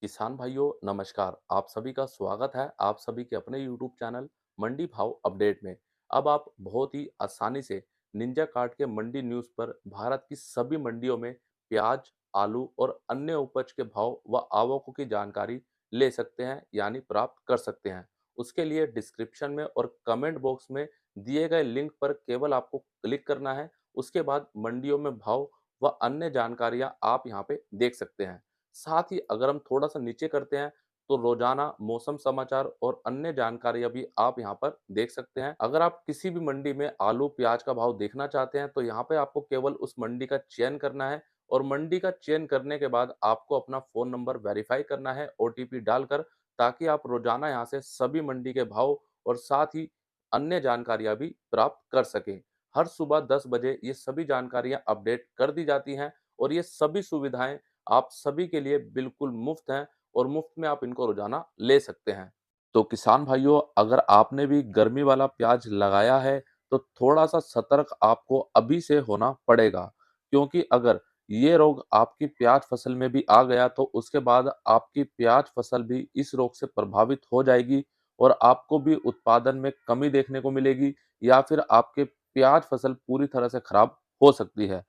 किसान भाइयों नमस्कार। आप सभी का स्वागत है आप सभी के अपने YouTube चैनल मंडी भाव अपडेट में। अब आप बहुत ही आसानी से निंजा कार्ड के मंडी न्यूज़ पर भारत की सभी मंडियों में प्याज, आलू और अन्य उपज के भाव व आवकों की जानकारी ले सकते हैं यानी प्राप्त कर सकते हैं। उसके लिए डिस्क्रिप्शन में और कमेंट बॉक्स में दिए गए लिंक पर केवल आपको क्लिक करना है। उसके बाद मंडियों में भाव व अन्य जानकारियां आप यहां पे देख सकते हैं। साथ ही अगर हम थोड़ा-सा नीचे करते हैं, तो रोज़ाना मौसम समाचार और अन्य जानकारियाँ भी आप यहाँ पर देख सकते हैं। अगर आप किसी भी मंडी में आलू, प्याज का भाव देखना चाहते हैं, तो यहाँ पे आपको केवल उस मंडी का चयन करना है और मंडी का चयन करने के बाद आपको अपना फ़ोन नंबर वेरीफ़ाई करना है ओटीपी डालकर, ताकि आप रोज़ाना यहाँ से सभी मंडी के भाव और साथ ही अन्य जानकारियाँ भी प्राप्त कर सकें। हर सुबह 10 बजे ये सभी जानकारियाँ अपडेट कर दी जाती हैं और ये सभी सुविधाएँ आप सभी के लिए बिल्कुल मुफ्त हैं और मुफ्त में आप इनको रोज़ाना ले सकते हैं। तो किसान भाइयों, अगर आपने भी गर्मी वाला प्याज लगाया है, तो थोड़ा-सा सतर्क आपको अभी से होना पड़ेगा। क्योंकि अगर ये रोग आपकी प्याज फसल में भी आ गया, तो उसके बाद आपकी प्याज फसल भी इस रोग से प्रभावित हो जाएगी और आपको भी उत्पादन में कमी देखने को मिलेगी या फिर आपके प्याज फसल पूरी तरह से खराब हो सकती है।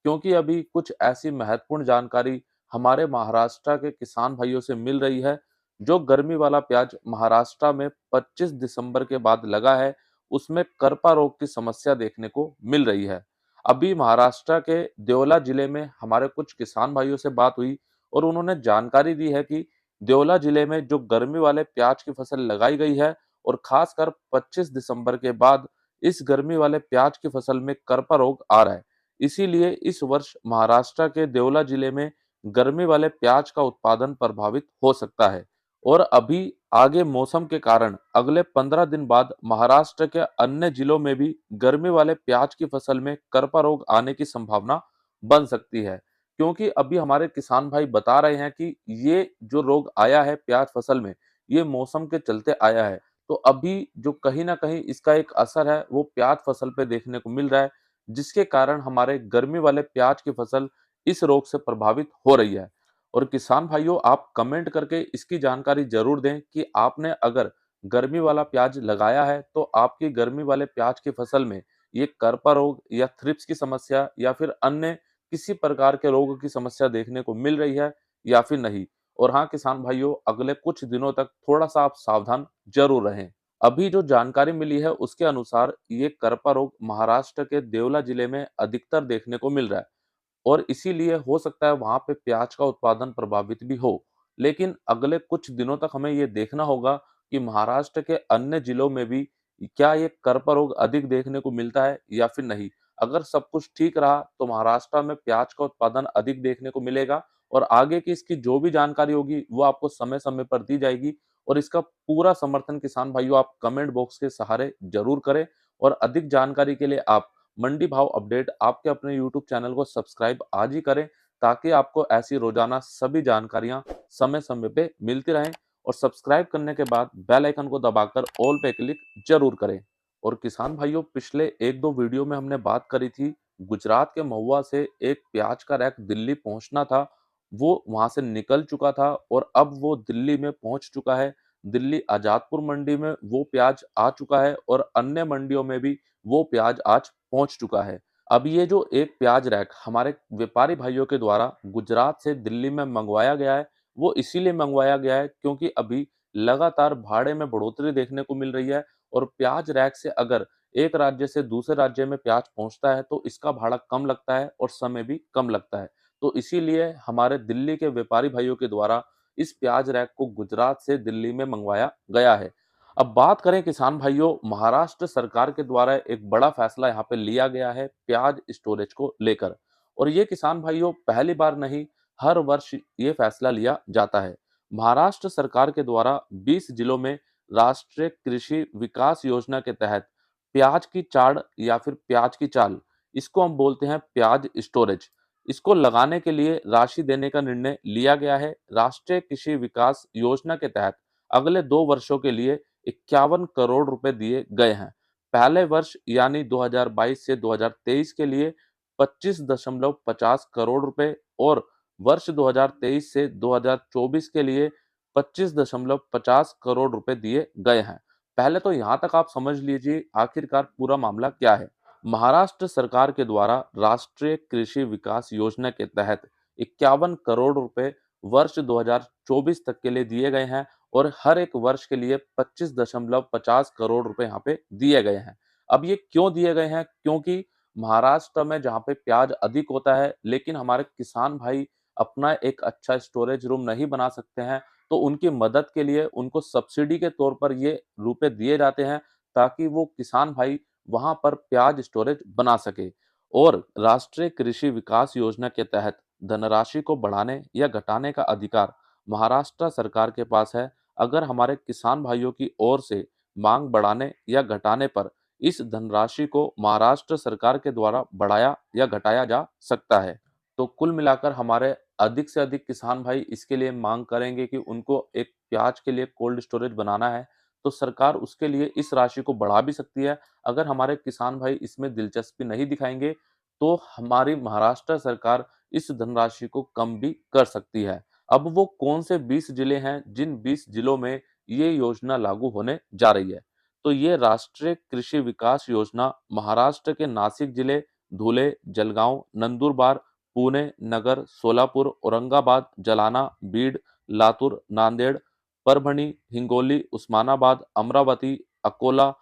क्योंकि अभी कुछ ऐसी महत्वपूर्ण जानकारी हमारे महाराष्ट्र के किसान भाइयों से मिल रही है। जो गर्मी वाला प्याज महाराष्ट्र में 25 दिसंबर के बाद लगा है, उसमें करपा रोग की समस्या देखने को मिल रही है। अभी महाराष्ट्र के देवला जिले में हमारे कुछ किसान भाइयों से बात हुई और उन्होंने जानकारी दी है कि देवला जिले में जो गर्मी वाले प्याज की फसल लगाई गई है और खासकर 25 दिसंबर के बाद इस गर्मी वाले प्याज की फसल में करपा रोग आ रहा है। इसीलिए इस वर्ष महाराष्ट्र के देवला जिले में गर्मी वाले प्याज का उत्पादन प्रभावित हो सकता है और अभी आगे मौसम के कारण अगले 15 दिन बाद महाराष्ट्र के अन्य जिलों में भी गर्मी वाले प्याज की फसल में करपा रोग आने की संभावना बन सकती है। क्योंकि अभी हमारे किसान भाई बता रहे हैं कि ये जो रोग आया है प्याज फसल में, ये मौसम के चलते आया है। तो अभी जो कहीं न कहीं इसका एक असर है, वो प्याज फसल पे देखने को मिल रहा है, जिसके कारण हमारे गर्मी वाले प्याज की फसल इस रोग से प्रभावित हो रही है। और किसान भाइयों, आप कमेंट करके इसकी जानकारी ज़रूर दें कि आपने अगर गर्मी वाला प्याज लगाया है, तो आपकी गर्मी वाले प्याज की फसल में ये करपा रोग या थ्रिप्स की समस्या या फिर अन्य किसी प्रकार के रोग की समस्या देखने को मिल रही है या फिर नहीं। और हाँ किसान भाइयों, अगले कुछ दिनों तक थोड़ा-सा आप सावधान ज़रूर रहें। अभी जो जानकारी मिली है उसके अनुसार ये करपा रोग महाराष्ट्र के देवला जिले में अधिकतर देखने को मिल रहा है और इसीलिए हो सकता है वहां पे प्याज का उत्पादन प्रभावित भी हो। लेकिन अगले कुछ दिनों तक हमें ये देखना होगा कि महाराष्ट्र के अन्य जिलों में भी क्या ये करपा रोग अधिक देखने को मिलता है या फिर नहीं। अगर सब कुछ ठीक रहा तो महाराष्ट्र में प्याज का उत्पादन अधिक देखने को मिलेगा और आगे की इसकी जो भी जानकारी होगी वो आपको समय समय पर दी जाएगी। और इसका पूरा समर्थन किसान भाइयों आप कमेंट बॉक्स के सहारे जरूर करें और अधिक जानकारी के लिए आप मंडी भाव अपडेट आपके अपने यूट्यूब चैनल को सब्सक्राइब आज ही करें, ताकि आपको ऐसी रोजाना सभी जानकारियां समय समय पे मिलती रहें। और सब्सक्राइब करने के बाद बेल आइकन को दबाकर ऑल पे क्लिक जरूर करें। और किसान भाइयों, पिछले एक दो वीडियो में हमने बात करी थी गुजरात के महुआ से एक प्याज का रैक दिल्ली पहुंचना था। वो वहां से निकल चुका था और अब वो दिल्ली में पहुंच चुका है। दिल्ली आजादपुर मंडी में वो प्याज आ चुका है और अन्य मंडियों में भी वो प्याज आज पहुंच चुका है। अब ये जो एक प्याज रैक हमारे व्यापारी भाइयों के द्वारा गुजरात से दिल्ली में मंगवाया गया है, वो इसीलिए मंगवाया गया है क्योंकि अभी लगातार भाड़े में बढ़ोतरी देखने को मिल रही है और प्याज रैक से अगर एक राज्य से दूसरे राज्य में प्याज पहुंचता है तो इसका भाड़ा कम लगता है और समय भी कम लगता है। तो इसीलिए हमारे दिल्ली के व्यापारी भाइयों के द्वारा इस प्याज रैक को गुजरात से दिल्ली में मंगवाया गया है। अब बात करें किसान भाइयों, महाराष्ट्र सरकार के द्वारा एक बड़ा फैसला यहाँ पे लिया गया है प्याज स्टोरेज को लेकर। और ये किसान भाइयों पहली बार नहीं, हर वर्ष ये फैसला लिया जाता है। महाराष्ट्र सरकार के द्वारा 20 जिलों में राष्ट्रीय कृषि विकास योजना के तहत प्याज की चाड़ या फिर प्याज की चाल, इसको हम बोलते हैं प्याज स्टोरेज, इसको लगाने के लिए राशि देने का निर्णय लिया गया है। राष्ट्रीय कृषि विकास योजना के तहत अगले 2 वर्षों के लिए 51 करोड़ रुपए दिए गए हैं। पहले वर्ष यानी 2022 से 2023 के लिए 25.50 करोड़ रुपए और वर्ष 2023 से 2024 के लिए 25.50 करोड़ रुपए दिए गए हैं। पहले तो यहाँ तक आप समझ लीजिए आखिरकार पूरा मामला क्या है। महाराष्ट्र सरकार के द्वारा राष्ट्रीय कृषि विकास योजना के तहत 51 करोड़ रुपए वर्ष 2024 तक के लिए दिए गए हैं और हर एक वर्ष के लिए 25.50 करोड़ रुपए यहाँ पे दिए गए हैं। अब ये क्यों दिए गए हैं? क्योंकि महाराष्ट्र में जहाँ पे प्याज अधिक होता है, लेकिन हमारे किसान भाई अपना एक अच्छा स्टोरेज रूम नहीं बना सकते हैं, तो उनकी मदद के लिए उनको सब्सिडी के तौर पर ये रुपए दिए जाते हैं, ताकि वो किसान भाई वहाँ पर प्याज स्टोरेज बना सके। और राष्ट्रीय कृषि विकास योजना के तहत धनराशि को बढ़ाने या घटाने का अधिकार महाराष्ट्र सरकार के पास है। अगर हमारे किसान भाइयों की ओर से मांग बढ़ाने या घटाने पर इस धनराशि को महाराष्ट्र सरकार के द्वारा बढ़ाया या घटाया जा सकता है। तो कुल मिलाकर हमारे अधिक से अधिक किसान भाई इसके लिए मांग करेंगे कि उनको एक प्याज के लिए कोल्ड स्टोरेज बनाना है, तो सरकार उसके लिए इस राशि को बढ़ा भी सकती है। अगर हमारे किसान भाई इसमें दिलचस्पी नहीं दिखाएंगे, तो हमारी महाराष्ट्र सरकार इस धनराशि को कम भी कर सकती है। अब वो कौन से 20 जिले हैं जिन 20 जिलों में ये योजना लागू होने जा रही है? तो ये राष्ट्रीय कृषि विकास योजना महाराष्ट्र के नासिक जिले, धुले, जलगांव, नंदुरबार, पुणे, नगर, सोलापुर, औरंगाबाद, जालना, बीड, लातूर, नांदेड़, परभणी, हिंगोली, उस्मानाबाद, अमरावती, अकोला,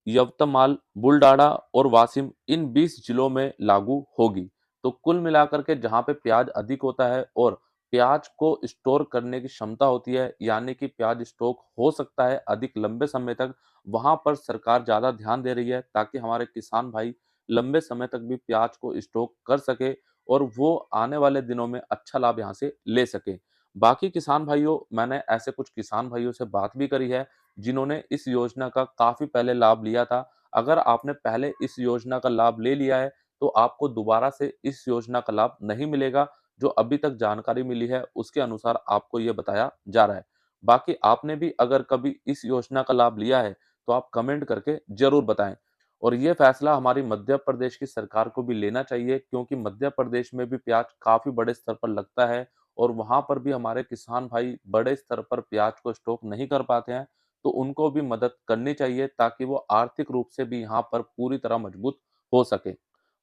यवतमाल, बुलडाड़ा और वाशिम इन 20 जिलों में लागू होगी। तो कुल मिलाकर के जहाँ पे प्याज अधिक होता है और प्याज को स्टोर करने की क्षमता होती है, यानी कि प्याज स्टॉक हो सकता है अधिक लंबे समय तक, वहाँ पर सरकार ज़्यादा ध्यान दे रही है ताकि हमारे किसान भाई लंबे समय तक भी प्याज को स्टॉक कर सके और वो आने वाले दिनों में अच्छा लाभ यहाँ से ले सके। बाकी किसान भाइयों, मैंने ऐसे कुछ किसान भाइयों से बात भी करी है जिन्होंने इस योजना का काफ़ी पहले लाभ लिया था। अगर आपने पहले इस योजना का लाभ ले लिया है, तो आपको दोबारा से इस योजना का लाभ नहीं मिलेगा। जो अभी तक जानकारी मिली है, उसके अनुसार आपको ये बताया जा रहा है। बाकी आपने भी अगर कभी इस योजना का लाभ लिया है, तो आप कमेंट करके ज़रूर बताएँ। और ये फैसला हमारी मध्य प्रदेश की सरकार को भी लेना चाहिए, क्योंकि मध्य प्रदेश में भी प्याज़ काफ़ी बड़े स्तर पर लगता है और वहाँ पर भी हमारे किसान भाई बड़े स्तर पर प्याज़ को स्टॉक नहीं कर पाते हैं। तो उनको भी मदद करनी चाहिए ताकि वो आर्थिक रूप से भी यहाँ पर पूरी तरह मजबूत हो सके।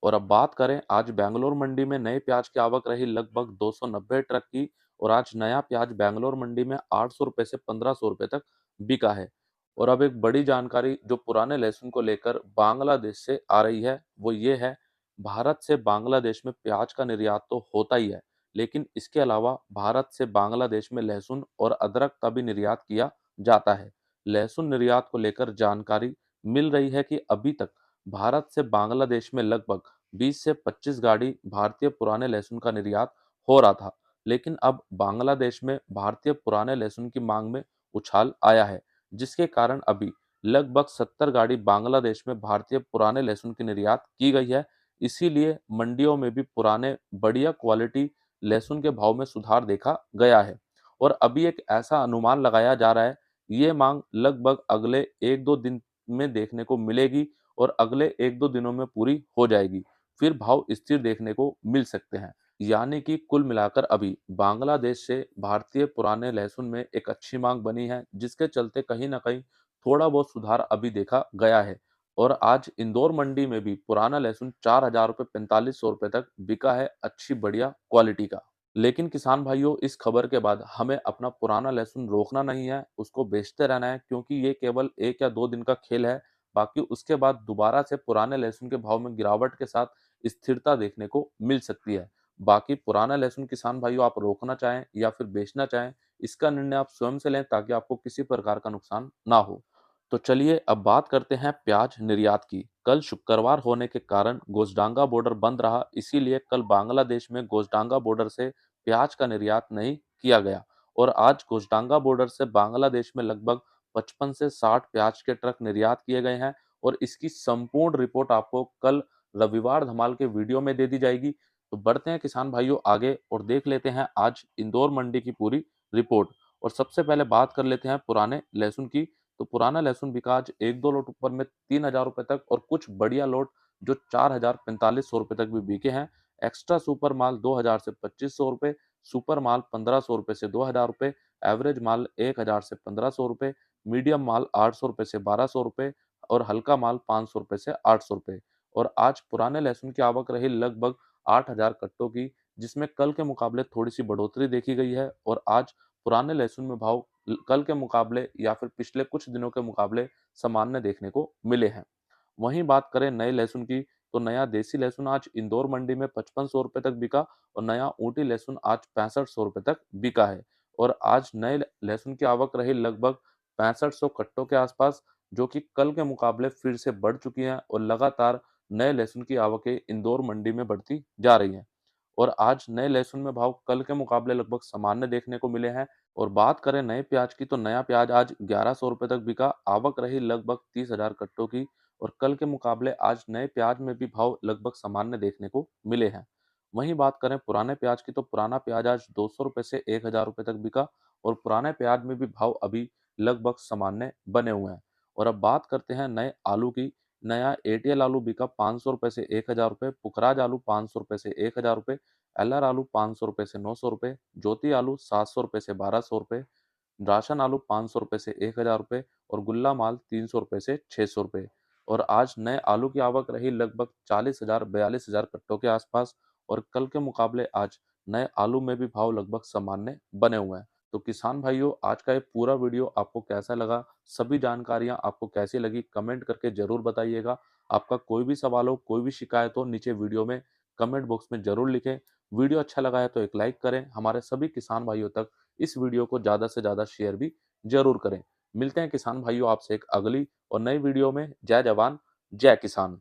और अब बात करें, आज बैंगलोर मंडी में नए प्याज की आवक रही लगभग 290 ट्रक की और आज नया प्याज बैंगलोर मंडी में 800 रुपए से 1500 रुपए तक बिका है। और अब एक बड़ी जानकारी जो पुराने लहसुन को लेकर बांग्लादेश से आ रही है, वो ये है, भारत से बांग्लादेश में प्याज का निर्यात तो होता ही है, लेकिन इसके अलावा भारत से बांग्लादेश में लहसुन और अदरक का भी निर्यात किया जाता है। लहसुन निर्यात को लेकर जानकारी मिल रही है कि अभी तक भारत से बांग्लादेश में लगभग 20 से 25 गाड़ी भारतीय पुराने लहसुन का निर्यात हो रहा था, लेकिन अब बांग्लादेश में भारतीय पुराने लहसुन की मांग में उछाल आया है, जिसके कारण अभी लगभग 70 गाड़ी बांग्लादेश में भारतीय पुराने लहसुन की निर्यात की गई है। इसीलिए मंडियों में भी पुराने बढ़िया क्वालिटी लहसुन के भाव में सुधार देखा गया है। और अभी एक ऐसा अनुमान लगाया जा रहा है, ये मांग लगभग अगले 1-2 दिन में देखने को मिलेगी और अगले 1-2 दिनों में पूरी हो जाएगी। फिर भाव स्थिर देखने को मिल सकते हैं। यानी कि कुल मिलाकर अभी बांग्लादेश से भारतीय पुराने लहसुन में एक अच्छी मांग बनी है, जिसके चलते कहीं न कहीं थोड़ा बहुत सुधार अभी देखा गया है। और आज इंदौर मंडी में भी पुराना लहसुन 4000 रुपए 4500 रुपए तक बिका है, अच्छी बढ़िया क्वालिटी का। लेकिन किसान भाइयों, इस खबर के बाद हमें अपना पुराना लहसुन रोकना नहीं है, उसको बेचते रहना है, क्योंकि ये केवल 1 या 2 दिन का खेल है। बाकी उसके बाद दोबारा से पुराने लहसुन के भाव में गिरावट के साथ स्थिरता देखने को मिल सकती है। बाकी पुराना लहसुन किसान भाइयों आप रोकना चाहें या फिर बेचना चाहें, इसका निर्णय आप स्वयं से लें ताकि आपको किसी प्रकार का नुकसान ना हो। तो चलिए अब बात करते हैं प्याज निर्यात की। कल शुक्रवार होने के कारण गोसडांगा बॉर्डर बंद रहा, इसीलिए कल बांग्लादेश में गोसडांगा बॉर्डर से प्याज का निर्यात नहीं किया गया और आज गोसडांगा बॉर्डर से बांग्लादेश में लगभग 55 से 60 प्याज के ट्रक निर्यात किए गए हैं और इसकी संपूर्ण रिपोर्ट आपको कल रविवार धमाल के वीडियो में दे दी जाएगी। तो बढ़ते हैं किसान भाइयों आगे और देख लेते हैं आज इंदौर मंडी की पूरी रिपोर्ट। और सबसे पहले बात कर लेते हैं पुराने लहसुन की। तो पुराना लहसुन बिका आज 1-2 लोट ऊपर में 3000 रुपए तक और कुछ बढ़िया लोट जो 4000 4500 रुपए तक भी बिके हैं। एक्स्ट्रा सुपर माल 2000 से 2500 रुपए, सुपर माल 1500 रुपए से 2000 रुपए, एवरेज माल 1000 से 1500 रुपए, मीडियम माल 800 रुपए से 1200 रुपए और हल्का माल 500 रुपए से 800 रुपए। और आज पुराने लहसुन की आवक रही लगभग 8000 कट्टों की, जिसमें कल के मुकाबले थोड़ी-सी बढ़ोतरी देखी गई है और आज पुराने लहसुन में भाव कल के मुकाबले या फिर पिछले कुछ दिनों के मुकाबले सामान्य देखने को मिले हैं। वहीं बात करें नए लहसुन की, तो नया देसी लहसुन आज इंदौर मंडी में 5500 रुपए तक बिका और नया ऊटी लहसुन आज 6500 रुपए तक बिका है। और आज नए लहसुन की आवक रही लगभग 6500 कट्टों के आसपास, जो कि कल के मुकाबले फिर से बढ़ चुकी हैं और लगातार नए लहसुन की आवकें इंदौर मंडी में बढ़ती जा रही हैं। और आज नए लहसुन में भाव कल के मुकाबले लगभग सामान्य देखने को मिले हैं। और बात करें नए प्याज की, तो नया प्याज आज 1100 रुपए तक बिका, आवक रही लगभग 30,000 कट्टों की और कल के मुकाबले आज नए प्याज में भी भाव लगभग सामान्य देखने को मिले हैं। वहीं बात करें पुराने प्याज की, तो पुराना प्याज आज 200 रुपए से 1000 रुपए तक बिका और पुराने प्याज में भी भाव अभी लगभग सामान्य बने हुए हैं। और अब बात करते हैं नए आलू की। नया एटीएल आलू बिका 500 रुपए से 1000 रुपए, पुखराज आलू 500 रुपए से 1000 रुपए, एलआर आलू 500 रुपए से 900 रुपए, ज्योति आलू 700 रुपए से 1200 रुपए, राशन आलू 500 रुपए से 1000 रुपए और गुल्ला माल 300 रुपए से 600 रुपए। और आज नए आलू की आवक रही लगभग 40,000 42,000 कट्टों के आसपास और कल के मुकाबले आज नए आलू में भी भाव लगभग सामान्य बने हुए हैं। तो किसान भाइयों, आज का ये पूरा वीडियो आपको कैसा लगा? सभी जानकारियां आपको कैसी लगी? कमेंट करके जरूर बताइएगा। आपका कोई भी सवाल हो, कोई भी शिकायत हो, नीचे वीडियो में कमेंट बॉक्स में जरूर लिखें। वीडियो अच्छा लगा है तो एक लाइक करें। हमारे सभी किसान भाइयों तक इस वीडियो को ज़्यादा से ज़्यादा शेयर भी ज़रूर करें। मिलते हैं किसान भाइयों आपसे एक अगली और नई वीडियो में। जय जवान, जय किसान।